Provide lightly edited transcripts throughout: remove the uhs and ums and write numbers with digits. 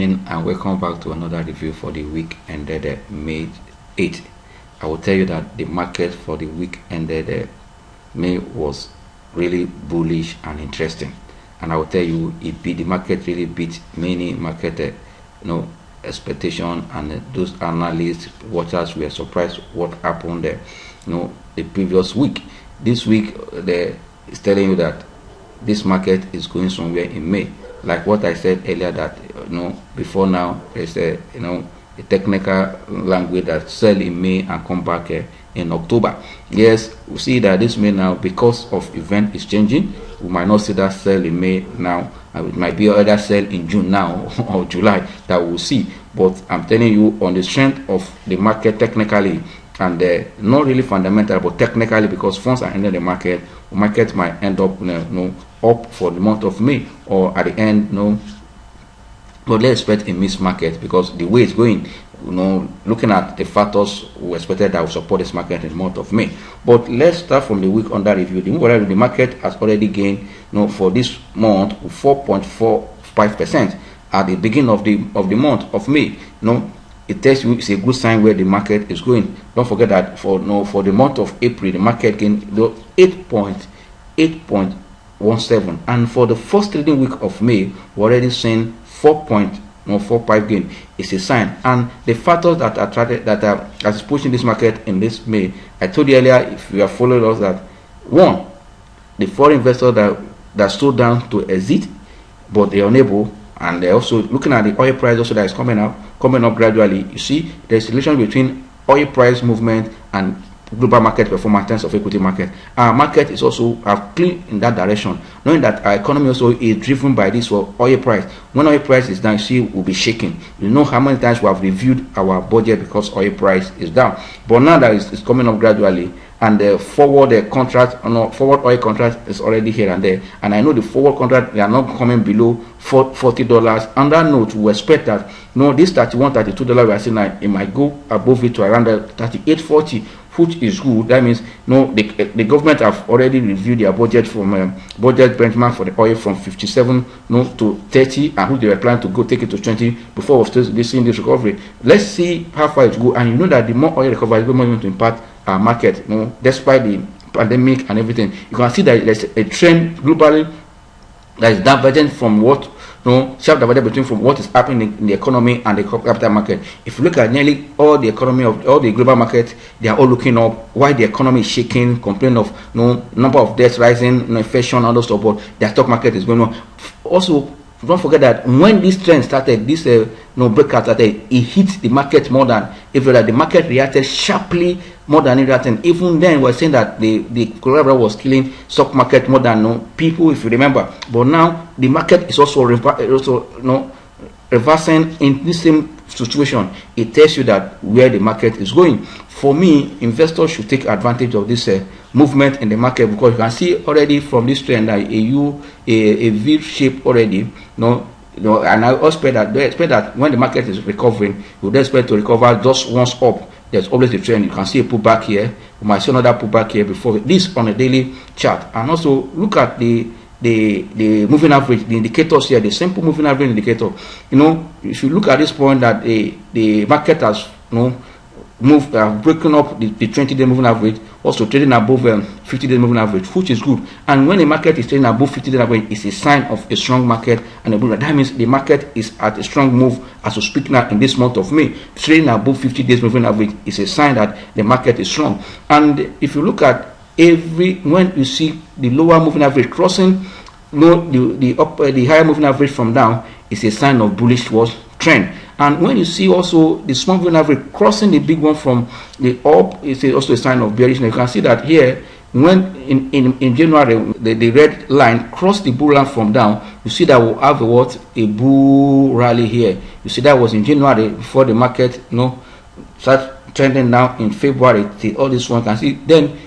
morning and welcome back to another review for the week ended May 8th. I will tell you that the market for the week ended May was really bullish and interesting, and I will tell you the market really beat many market expectation, and those analysts, watchers were surprised what happened there the previous week. This week is telling you that this market is going somewhere in May, like what I said earlier, that before now there's a technical language that sell in May and come back in October. Yes, we see that this May now, because of event is changing, we might not see that sell in May now, and it might be other sell in June now or July that we'll see. But I'm telling you, on the strength of the market technically, and not really fundamental but technically, because funds are entering the market might end up up for the month of May, or at the end but let's expect a mixed market, because the way it's going, looking at the factors we expected that will support this market in the month of May. But let's start from the week under review. The market has already gained for this month 4.45% at the beginning of the month of May. It tells you it's a good sign where the market is going. Don't forget that for the month of April, the market gained 8.17, and for the first trading week of May, we're already seeing 4.45 gain. It's a sign, and the factors that are pushing this market in this May, I told you earlier, if you have followed us, that one, the foreign investors that slowed down to exit, but they're unable, and they're also looking at the oil price also that is coming up gradually. You see, there's a relation between oil price movement and global market performance in terms of equity market. Our market is also clean in that direction, knowing that our economy also is driven by this oil price. When oil price is down, you see, we'll be shaking. You know how many times we have reviewed our budget because oil price is down. But now that it's coming up gradually, and the forward oil contract is already here and there, and I know the forward contract, they are not coming below $40. On that note, we expect that this $31-32 we are seeing now, it might go above it to around $38.40, which is good. That means the government have already reviewed their budget from budget benchmark for the oil from 57 to 30, and who they were planning to go take it to 20 before we start seeing this recovery. Let's see how far it go, and you know that the more oil recovery is going to impact our market. Despite the pandemic and everything, you can see that there's a trend globally that is divergent from what sharp divided between from what is happening in the economy and the capital market. If you look at nearly all the economy of all the global market, they are all looking up. Why the economy is shaking, complain of number of deaths rising, inflation, all those stuff, but the stock market is going on. Also, don't forget that when this trend started, this breakout started, it hit the market more than ever. The market reacted sharply more than anything. Even then, we're saying that the coronavirus was killing stock market more than people, if you remember. But now the market is also reversing in this same situation. It tells you that where the market is going. For me, investors should take advantage of this movement in the market, because you can see already from this trend that a V shape already. And I expect that when the market is recovering, we would expect to recover just once up. There's always a trend. You can see a pullback here. We might see another pullback here before this on a daily chart. And also look at the moving average, the indicators here, the simple moving average indicator. If you look at this point that the market has breaking up the 20-day moving average, also trading above 50-day moving average, which is good. And when the market is trading above 50-day average, it's a sign of a strong market, and that means the market is at a strong move as we speak now in this month of May. Trading above 50 days moving average is a sign that the market is strong. And if you look at when you see the lower moving average crossing the higher moving average from down, is a sign of bullish trend. And when you see also the small moving average crossing the big one from the up, it's also a sign of bearishness. You can see that here, when in January the red line crossed the bull line from down, you see that we'll have a bull rally here. You see that was in January before the market start trending down in February. All this one can see then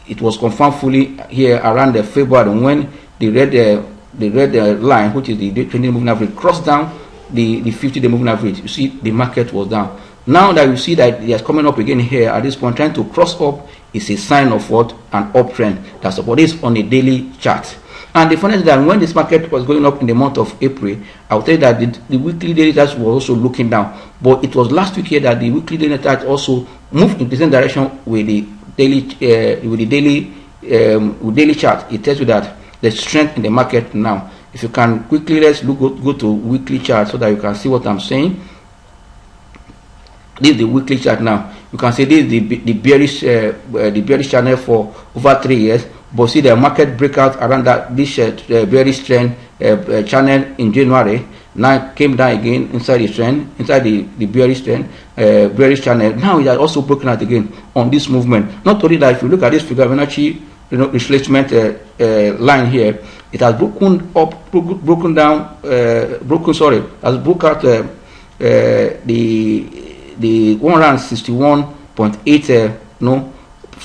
it was confirmed fully here around the February when the red line, which is the 20-day moving average, crossed down the 50-day moving average. You see the market was down. Now that you see that it is coming up again here at this point, trying to cross up, is a sign of what? An uptrend. That's what is on a daily chart. And the funny thing is that when this market was going up in the month of April, I would say that the weekly daily chart was also looking down. But it was last week here that the weekly daily chart also moved in the same direction with the daily chart. It tells you that there's strength in the market now. If you can quickly, let's go to weekly chart so that you can see what I'm saying. This is the weekly chart now. You can see this is the bearish channel for over 3 years. But see the market breakout around this bearish trend channel in January. Now came down again inside the trend, inside the bearish trend, bearish channel. Now it has also broken out again on this movement. Not only that, if you look at this Fibonacci, retracement line here, it has broken up, has broken out the 161.8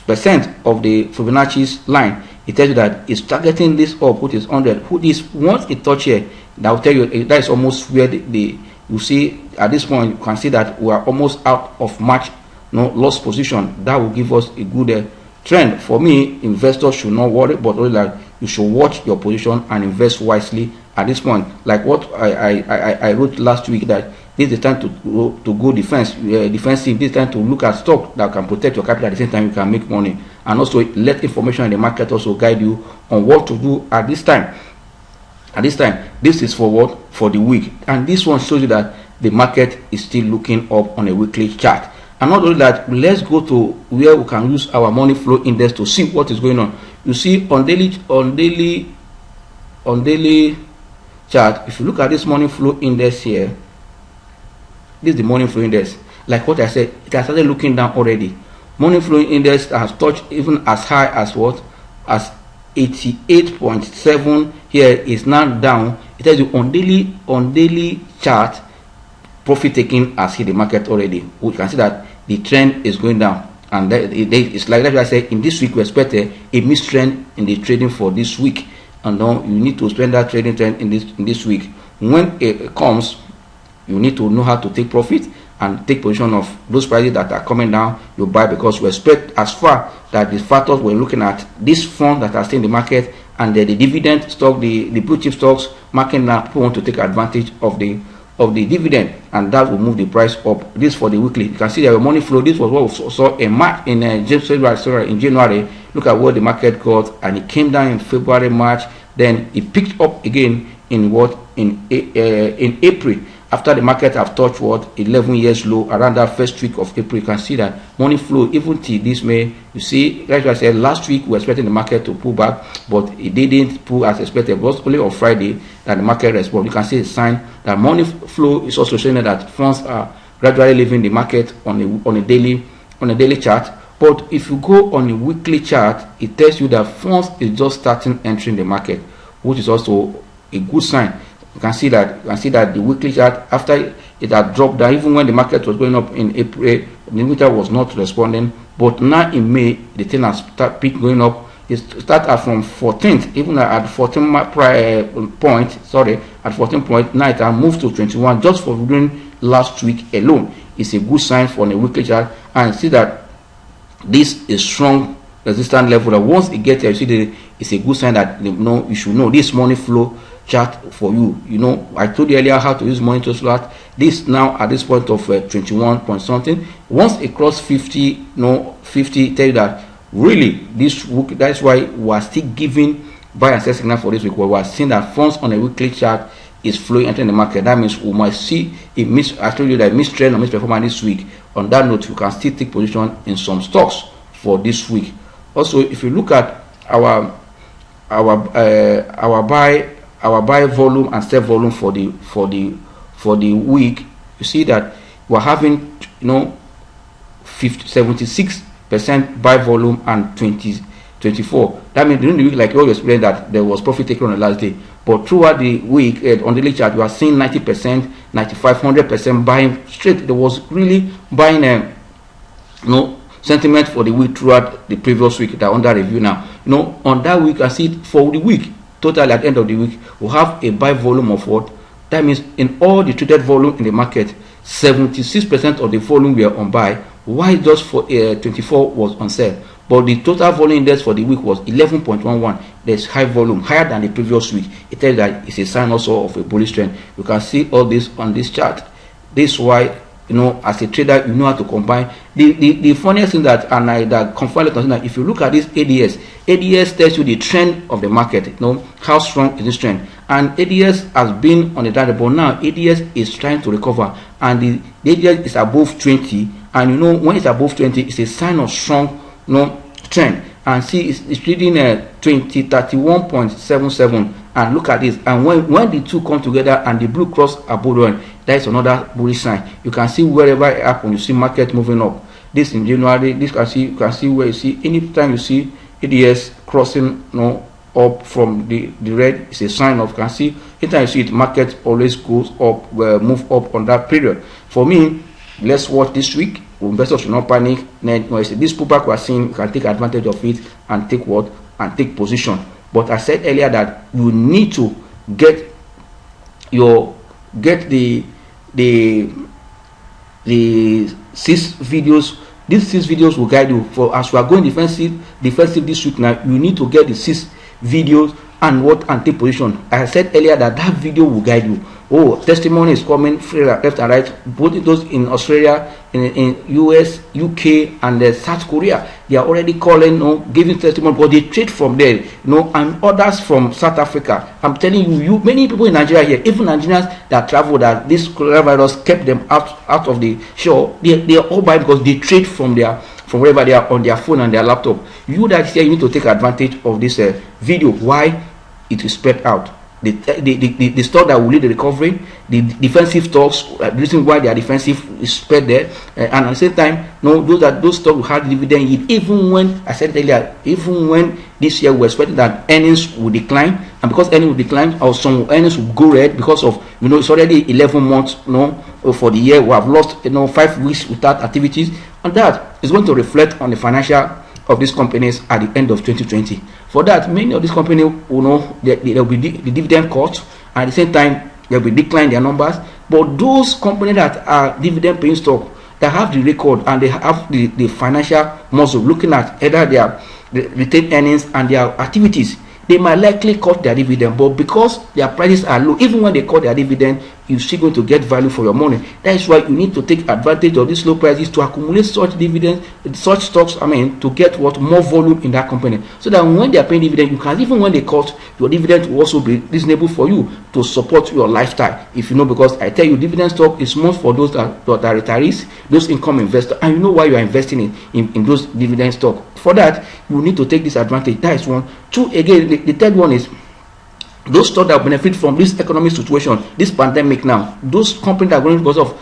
percent of the Fibonacci's line. It tells you that it's targeting this up, which is 100. Once it touch here, that will tell you that is almost where you see at this point. You can see that we are almost out of March loss position. That will give us a good trend. For me, investors should not worry, but only that you should watch your position and invest wisely at this point. Like what I wrote last week, that this is the time to go defensive. This is the time to look at stock that can protect your capital. At the same time, you can make money, and also let information in the market also guide you on what to do at this time. At this time, this is for what? For the week, and this one shows you that the market is still looking up on a weekly chart. And not only that, let's go to where we can use our money flow index to see what is going on. You see on daily chart, if you look at this money flow index here, this is the money flow index. Like what I said, it has started looking down already. Money flow index has touched even as high as what? As 88.7. Here is now down. It tells you on daily chart, profit taking has hit the market already. We can see that the trend is going down, and it's like that. I say in this week we expect a mixed trend in the trading for this week, and now you need to spend that trading trend in this week. When it comes, you need to know how to take profit and take position of those prices that are coming down. You buy, because we expect, as far that the factors we're looking at, this fund that are still in the market, and the dividend stock, the blue chip stocks market now, people want to take advantage of the dividend, and that will move the price up. This for the weekly. You can see that your money flow. This was what we saw in March, in January. Look at what the market got, and it came down in February, March. Then it picked up again in April, after the market have touched 11 years low around that first week of April. You can see that money flow even till this May. You see, like I said last week, we were expecting the market to pull back, but it didn't pull as expected. It was only on Friday that the market responded. You can see a sign that money flow is also showing that funds are gradually leaving the market on a daily chart. But if you go on a weekly chart, it tells you that funds is just starting entering the market, which is also a good sign. You can see that the weekly chart, after it had dropped down, even when the market was going up in April, the meter was not responding. But now in May, the thing has started going up. It started from 14th, even at 14 point. At 14 point, now it has moved to 21 just for during last week alone. It's a good sign for a weekly chart, and see that this is strong resistance level. That once it gets there, you see it's a good sign that you should know this money flow chart for you. I told you earlier how to use money to chart. This now at this point of 21 point something. Once it cross 50, 50, tell you that really this week. That's why we are still giving buy and sell signal for this week. We are seeing that funds on a weekly chart is flowing entering the market. That means we might see a I told you that missed trend or missed performance this week. On that note, you can still take position in some stocks for this week. Also, if you look at our buy volume and sell volume for the week, you see that we're having 76% buy volume and 24. That means during the week, like you always explained, that there was profit taken on the last day. But throughout the week on the daily chart, you are seeing 90%, 95, 100% buying straight. There was really buying sentiment for the week throughout the previous week that under review now. On that week, I see it for the week. Totally at the end of the week, we'll have a buy volume of what? That means in all the traded volume in the market, 76% of the volume were on buy, while just for 24 was on sell. but the total volume index for the week was 11.11. There's high volume, higher than the previous week. It tells that it's a sign also of a bullish trend. You can see all this on this chart. This is why, you know, as a trader, you know how to combine. The funniest thing that, and I that confirm that if you look at this ADS tells you the trend of the market, you know, how strong is this trend. And ADS has been on the down, but now ADS is trying to recover, and the ADS is above 20, and you know, when it's above 20, it's a sign of strong, you know, trend. And see, it's reading 31.77, and look at this. And when the two come together and the blue cross above one, that is another bullish sign. You can see wherever it happens, you see market moving up. This in January, this you can see where you see anytime you see ADS crossing, you know, up from the red, it's a sign of, you can see anytime you see it, market always goes up, move up on that period. For me, let's watch this week. Investors should not panic. Then this pullback we are seeing, you can take advantage of it and take what, and take position. But I said earlier that you need to get the 6 videos. These 6 videos will guide you for, as we are going defensive this week. Now you need to get the 6 videos and take position. I said earlier that video will guide you. Oh, testimony is coming left and right, both those in Australia, in US, UK, and South Korea. They are already calling, you know, giving testimony, but they trade from there, you know, and others from South Africa. I'm telling you, many people in Nigeria here, even Nigerians that travel, that this coronavirus kept them out of the shore, they are all buying because they trade from wherever they are on their phone and their laptop. You that here, you need to take advantage of this video. Why? It will spread out. The stock that will lead the recovery, the defensive stocks, the reason why they are defensive is spread there, and at the same time, no, those stocks will have dividend yield. Even when I said earlier, even when this year we're expecting that earnings will decline, and because earnings will decline, or some earnings will go red because of, you know, it's already 11 months, you know, for the year. We have lost, you know, 5 weeks without activities, and that is going to reflect on the financial of these companies at the end of 2020. For that, many of these companies will know that there will be the dividend cut, and at the same time they will be decline their numbers. But those companies that are dividend paying stock, that have the record and they have the financial muscle, looking at either their retained earnings and their activities, they might likely cut their dividend, but because their prices are low, even when they cut their dividend, you're still going to get value for your money. That is why you need to take advantage of these low prices to accumulate such dividends, such stocks, to get more volume in that company, so that when they are paying dividend, you can, even when they cut, your dividend will also be reasonable for you to support your lifestyle. If you know, because I tell you, dividend stock is most for those that are retirees, those income investors, and you know why you are investing in those dividend stock. For that, you need to take this advantage. That is one. 2, again, the third one is those stocks that benefit from this economic situation, this pandemic now. Those companies that are going, because of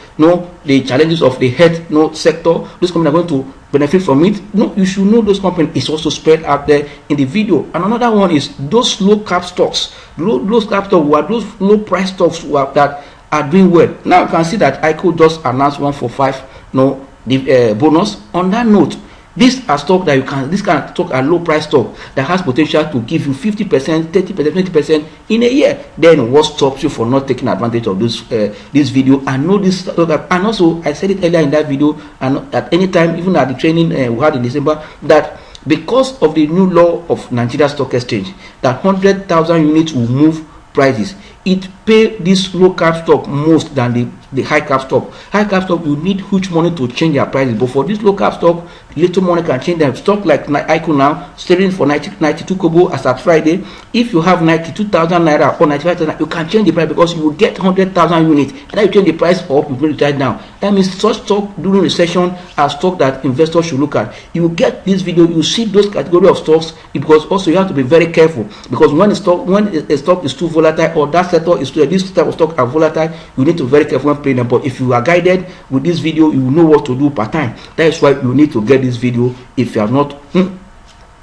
the challenges of the health sector, those companies are going to benefit from it. You should know those companies is also spread out there in the video. And another one is those low cap stocks. Low cap stocks were those low price stocks that are doing well. Now you can see that ICO just announced 1 for 5 bonus. On that note, these are stock that this kind of stock are low price stock that has potential to give you 50%, 30%, 20% in a year. Then what stops you from not taking advantage of this video and know this stock? And also, I said it earlier in that video, and at any time, even at the training we had in December, that because of the new law of Nigeria Stock Exchange, that 100,000 units will move prices. It pay this low cap stock most than the high cap stock. High cap stock, you need huge money to change their prices, but for this low cap stock, little money can change them. Stock like ICO now selling for 92 kobo as at Friday. If you have 92,000 naira or 95,000, you can change the price because you will get 100,000 units, and then you change the price up, you bring it down. That means such stock during recession are stock that investors should look at. You will get this video, you see those category of stocks, because also you have to be very careful, because when a stock is too volatile, or that sector is too, this type of stock are volatile, you need to be very careful when playing them. But if you are guided with this video, you will know what to do per time. That is why you need to get this video. If you have not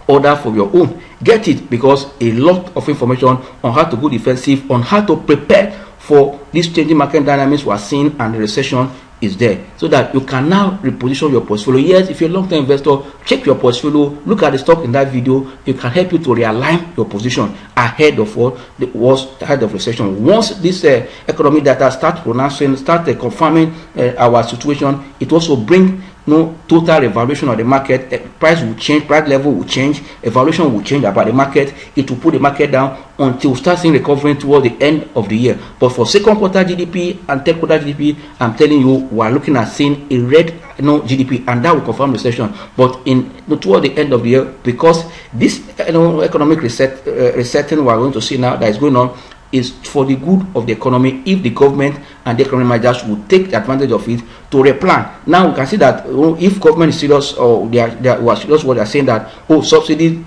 order for your own, get it, because a lot of information on how to go defensive, on how to prepare for this changing market dynamics we are seeing, and the recession is there, so that you can now reposition your portfolio. Yes, if you're a long-term investor, check your portfolio, look at the stock in that video. It can help you to realign your position ahead of what was ahead of recession. Once this economic data start confirming our situation, it also bring no total evaluation of the market. Price will change, price level will change, evaluation will change about the market. It will put the market down until we start seeing recovery towards the end of the year. But for second quarter GDP and third quarter GDP, I'm telling you, we are looking at seeing a red GDP, and that will confirm recession. But toward the end of the year, because this economic resetting we are going to see now that is going on is for the good of the economy. If the government and the economic managers will take advantage of it to replan. Now we can see that if government is serious, or they are serious what they are saying, that subsidy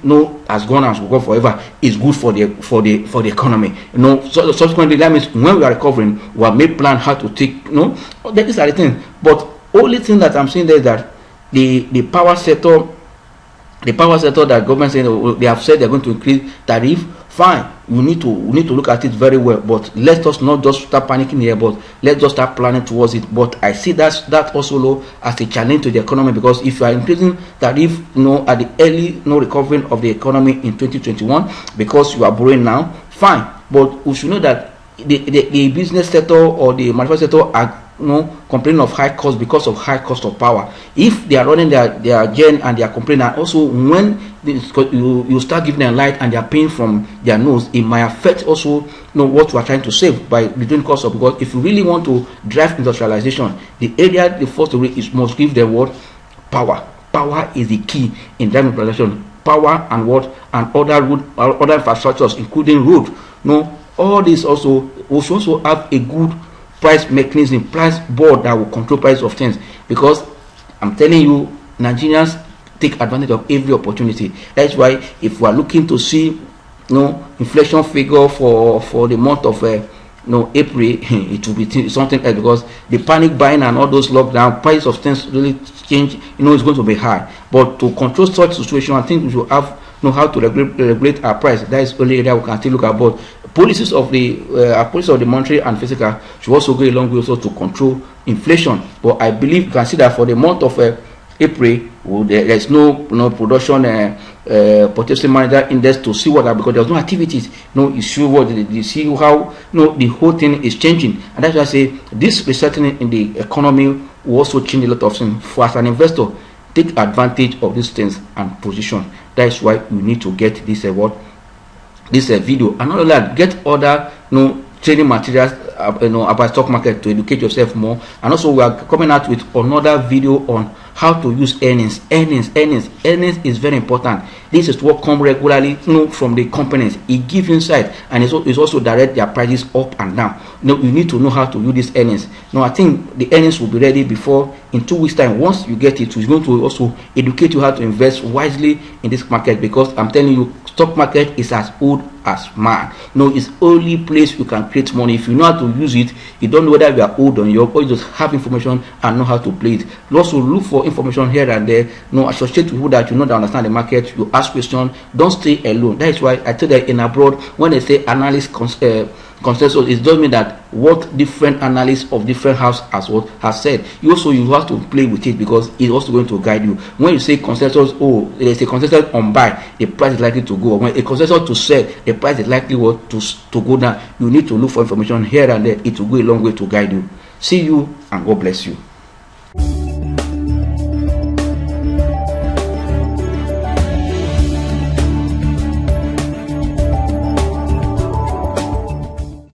has gone and will go forever, is good for the economy. So subsequently that means when we are recovering, we have made plan how to take these are the things. But only thing that I'm saying there is that the power sector that government saying they have said they're going to increase tariff. Fine, we need to look at it very well, but let us not just start panicking here, but let's just start planning towards it. But I see that also as a challenge to the economy, because if you are increasing tariff at the early recovery of the economy in 2021 because you are borrowing now, fine, but we should know that the business sector or the manufacturing sector are complaining of high cost because of high cost of power. If they are running their gen and they are complaining, and also when you start giving them light and they are paying from their nose, it might affect also what you are trying to save by reducing cost of. Because if you really want to drive industrialization, the first to is must give them what? Power. Power is the key in driving industrialization. Power and other infrastructures, including road. All this also we should also have a good price mechanism, price board that will control price of things, because I'm telling you, Nigerians take advantage of every opportunity. That's why if we are looking to see inflation figure for the month of April, it will be something else, because the panic buying and all those lockdown, price of things really change. It's going to be high. But to control such situation, I think we should have how to regulate our price. That is only area we can still look at. But policies of the monetary and fiscal should also go a long way also to control inflation. But I believe you can see that for the month of April, there is no production purchasing manager index to see because there's no activities. You see you see how the whole thing is changing, and that's why I say this resetting in the economy will also change a lot of things. For as an investor, take advantage of these things and position. That is why you need to get this video, and not only that, get other training materials about stock market to educate yourself more. And also we are coming out with another video on how to use earnings. Earnings is very important. This is what comes regularly from the companies. It gives insight, and it's also direct their prices up and down. You need to know how to use these earnings. I think the earnings will be ready before in 2 weeks time. Once you get it, it's going to also educate you how to invest wisely in this market, because I'm telling you, stock market is as old as man. It's only place you can create money. If you know how to use it, you don't know whether you are old or young, or you just have information and know how to play it. You also look for information here and there. Associate with people that that understand the market. You ask questions. Don't stay alone. That is why I tell that in abroad, when they say analyst consensus, it doesn't mean that what different analysts of different house has said. You have to play with it, because it's also going to guide you. When you say consensus, there's a consensus on buy, the price is likely to go. When a consensus to sell, the price is likely to go down. You need to look for information here and there. It will go a long way to guide you. See you, and God bless you.